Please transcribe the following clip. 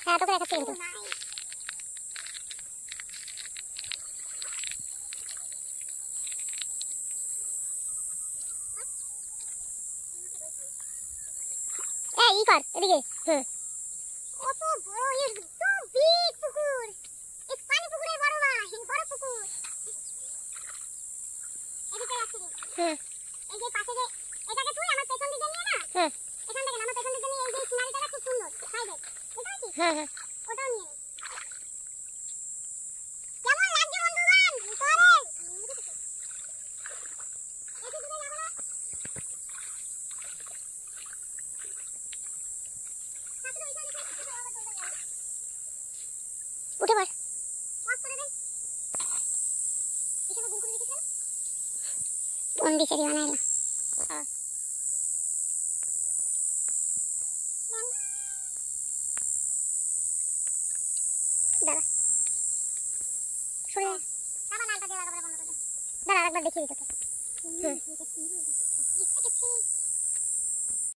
হ্যাঁ তোকে দেখাচ্ছি কিন্তু এই ই কর এদিকে কত বড় একদম বিগ পুকুর এই পানি পুকুরের বড় ভাই বড় পুকুর এদিকে আসছে এই যে পাশে যে এটাকে তুই আমার পেছন দিকে নিয়ে না এখান থেকে আমার পেছন দিকে নিয়ে এই যে সিনারিটা খুব সুন্দর হাই দেখ এটা কি ওটাও নিয়ে কেমন লাগছে বন্ধুগণ করে এদিকে যাবো না উঠে পড় ওয়াক করে দেন এখানে গুণ করে রেখেছেন বন্দি সেরি বানাইলা দাঁড়া সরে দাঁড়া লালটা দিয়ে লাগাবো বন্ধ করে দাঁড়া একবার দেখিয়ে দিই তোকে